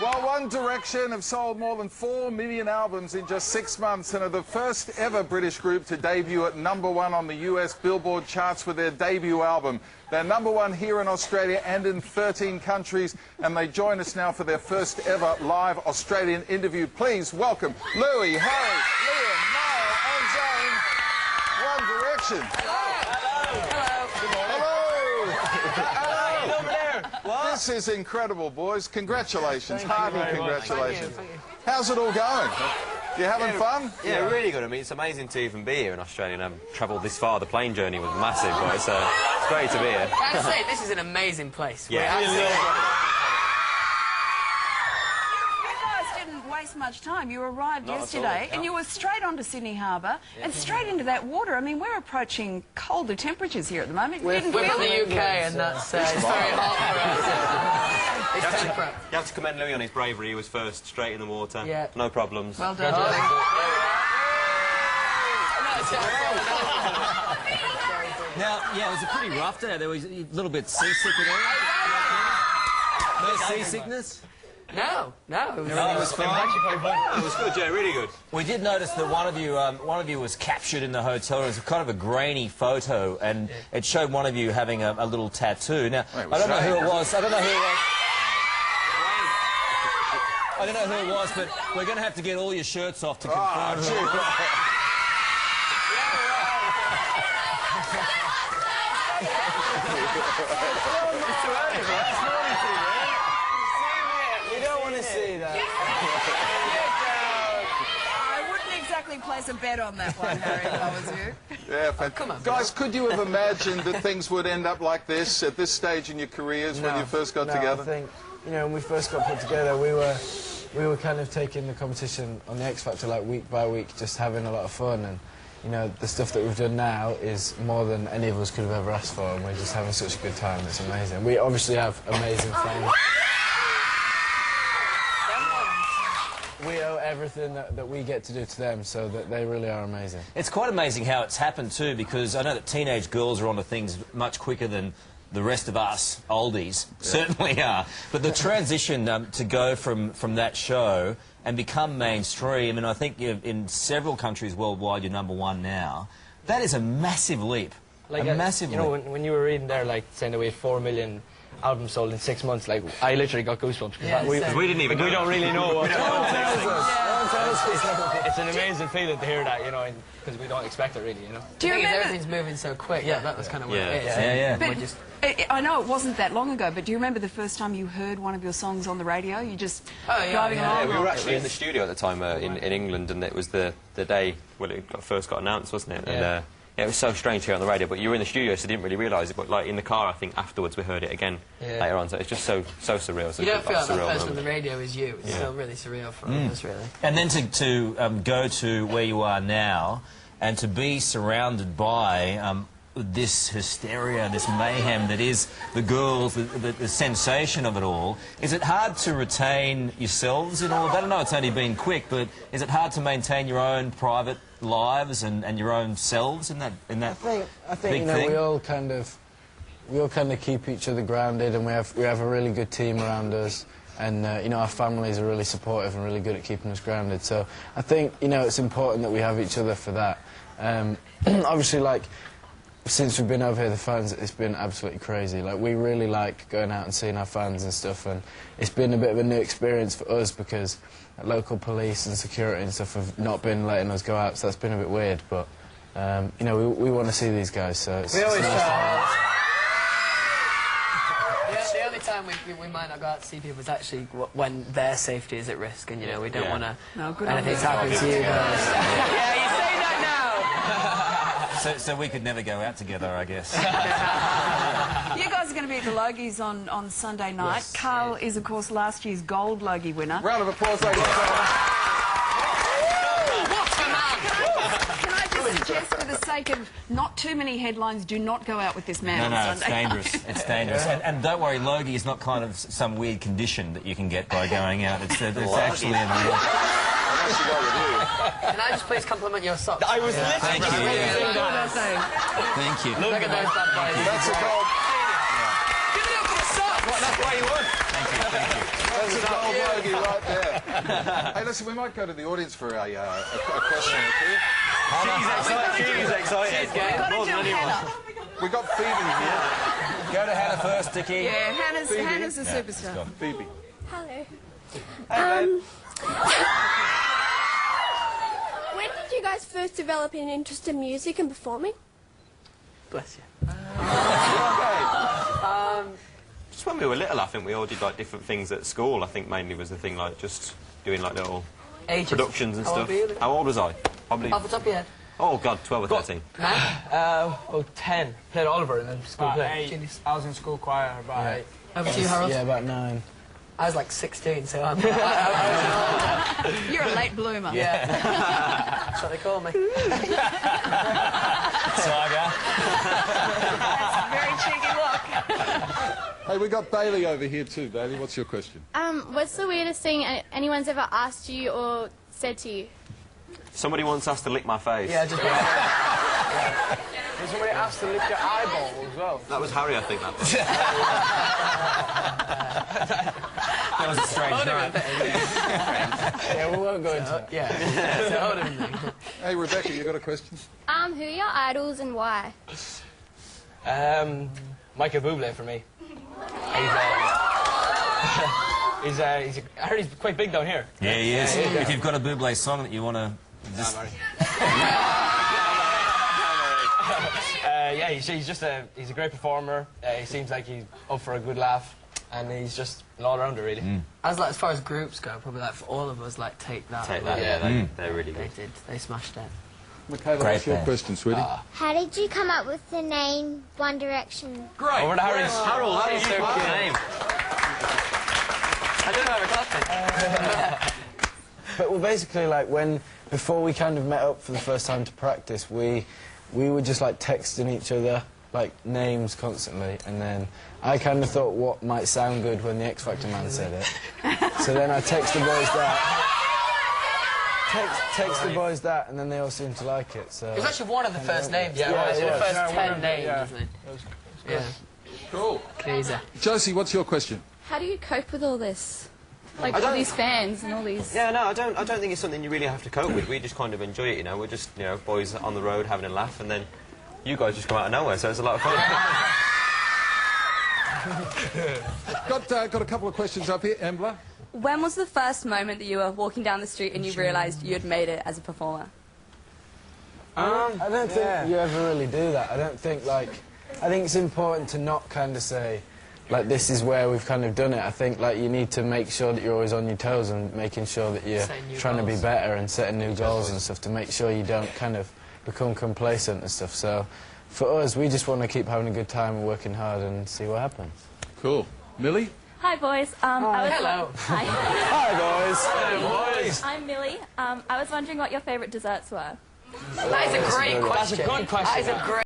Well, One Direction have sold more than 4 million albums in just 6 months and are the first ever British group to debut at #1 on the US Billboard charts with their debut album. They're #1 here in Australia and in 13 countries, and they join us now for their first ever live Australian interview. Please welcome Louis, Harry, Liam, Niall and Zayn, One Direction. Hello. This is incredible, boys. Congratulations. Hearty congratulations. Thank you. How's it all going? You having fun? Yeah, really good. I mean, it's amazing to even be here in Australia and travelled this far. The plane journey was massive, but it's great to be here. I have to say, this is an amazing place. Yeah. We're absolutely- You guys didn't waste much time. You arrived yesterday and you were straight onto Sydney Harbour and straight into that water. I mean, we're approaching colder temperatures here at the moment. We're Didn't from feel the it? UK, and that's it's very hot for us. It's temperate. You have to commend Louis on his bravery. He was first, straight in the water. Yeah. No problems. Well done. Now, yeah, it was a pretty rough day. There was a little bit seasick and all. No seasickness? No. It was fine. It was good, yeah, really good. We did notice that one of you was captured in the hotel room. It was kind of a grainy photo, and it showed one of you having a little tattoo. Now, I don't know who it was. I don't know who it was, but we're going to have to get all your shirts off to confirm who it was. You don't want to see that. I wouldn't exactly place a bet on that one, Harry, if I was you. Yeah, come on, guys, could you have imagined that things would end up like this at this stage in your careers when you first got together? I think, you know, when we first got put together, we were kind of taking the competition on the X Factor like week by week, just having a lot of fun. And you know, the stuff that we've done now is more than any of us could have ever asked for, and we're just having such a good time. It's amazing. We obviously have amazing friends. We owe everything that we get to do to them, so that they really are amazing. It's quite amazing how it's happened too, because I know that teenage girls are onto things much quicker than the rest of us oldies certainly are. But the transition to go from that show and become mainstream, and I think in several countries worldwide you're #1 now, that is a massive leap. Like, a massive you know, leap. when you were reading there, like, saying that we had 4 million albums sold in 6 months, like, I literally got goosebumps. Yeah, we didn't even we don't really know what... It's It's an amazing feeling to hear that, you know, because we don't expect it really, you know. Do you remember? Everything's moving so quick. Yeah, that was kind of what it is. Yeah. But I know it wasn't that long ago, but do you remember the first time you heard one of your songs on the radio? You just driving Yeah, along? we were actually in the studio at the time in England, and it was the day when it first got announced, wasn't it? And it was so strange to hear on the radio, but you were in the studio, so you didn't really realise it. But like in the car, I think afterwards we heard it again later on. So it's just so surreal. So You don't feel like that surreal person on moment. the radio is you. It's still really surreal for all of us, really. And then to go to where you are now and to be surrounded by this hysteria, this mayhem that is the girls, the sensation of it all. Is it hard to retain yourselves in all of that? I know it's only been quick, but is it hard to maintain your own private lives and your own selves in that I think big you know, thing? we all kind of keep each other grounded, and we have a really good team around us. And you know, our families are really supportive and really good at keeping us grounded. So I think, you know, it's important that we have each other for that. Obviously, like, since we've been over here, the fans, it's been absolutely crazy. Like, we really like going out and seeing our fans and stuff, and it's been a bit of a new experience for us because local police and security and stuff have not been letting us go out, so that's been a bit weird. But you know, we want to see these guys, so it's We always nice to have. The only time we might not go out to see people is actually when their safety is at risk, and, you know, we don't want to... No, good on you. Anything's happened to you guys. Yeah, you say that So we could never go out together, I guess. now. You guys are going to be at the Logies on Sunday night. Yes. Carl is, of course, last year's Gold Logie winner. Round of applause, ladies and gentlemen. Can I just suggest, for the sake of not too many headlines, do not go out with this man No, on it's Sunday dangerous. It's dangerous. And don't worry, Logie is not kind of some weird condition that you can get by going out. It's actually a real... Can I just please compliment your socks? I was literally... Thank you. Thank you. Look at those bad boys. That's a gold. Give it up for the socks! That's why you won. Thank you. That's a gold bogey right there. Hey, listen, we might go to the audience for a question or two. She's excited. More than anyone. We got Phoebe here. Go to Hannah first, Dickie. Yeah, Hannah's a superstar. Phoebe. Hello. When did you guys first develop an interest in music and performing? Bless you. Just when we were little, I think we all did like different things at school. I think mainly was the thing like just doing like little productions and How stuff. old were you? How old was I? Probably. Off the top of your head. Oh God, 12 or 13. 10. Played Oliver in the school play. 8. I was in school choir about 8. Over to you, Harold. Yeah, about 9. I was like 16, so I'm... You're a late bloomer. Yeah. That's what they call me. Tiger. That's a very cheeky look. Hey, we got Bailey over here too. Bailey, what's your question? What's the weirdest thing anyone's ever asked you or said to you? Somebody once asked to lick my face. Yeah, just... Was somebody asked to lick your eyeball as well? That was Harry, I think, that was. That was a strange night. Yeah, we won't go into that. Yeah. So hold on. Hey, Rebecca, you got a question? Who are your idols and why? Michael Bublé for me. I heard he's quite big down here. Yeah, he is. If you've got a Bublé song that you want to just... Yeah, he's just he's a great performer. He seems like he's up for a good laugh, and he's just an all-rounder, really. As far as groups go, probably like for all of us, like Take That. Take that, yeah, they're really They good. did. They smashed it. Michaela, Great what's your band. question, sweetie? How did you come up with the name One Direction? Great. Over to Harry's. Harold, how did you so pick the cute. name? I don't know how I got it. But well, basically, like before we kind of met up for the first time to practice, we were just like texting each other like names constantly, and then I kind of thought what might sound good when the X Factor man said it. So then I text the boys that. Text the boys that, and then they all seemed to like it. So It was actually one of the first names. Yeah, it was it the was. first Yeah, 10 names, yeah. wasn't it? Yeah. Cool. Crazy. Josie, what's your question? How do you cope with all this? Like I all don't- these fans and all these... Yeah, no, I don't think it's something you really have to cope with. We just kind of enjoy it, you know. We're just, you know, boys on the road having a laugh, and then you guys just come out of nowhere, so it's a lot of fun. Got a couple of questions up here. Embla? When was the first moment that you were walking down the street and you realised you'd made it as a performer? I don't think you ever really do that. I think it's important to not kind of say, like, this is where we've kind of done it. I think, like, you need to make sure that you're always on your toes and making sure that you're trying to be better and setting new goals and stuff to make sure you don't kind of become complacent and stuff. So, for us, we just want to keep having a good time and working hard and see what happens. Cool. Millie? Hi, boys. Hello. Hi. Hi, boys. I'm Millie. I was wondering what your favourite desserts were. That is a great question. That's a good question. That is a great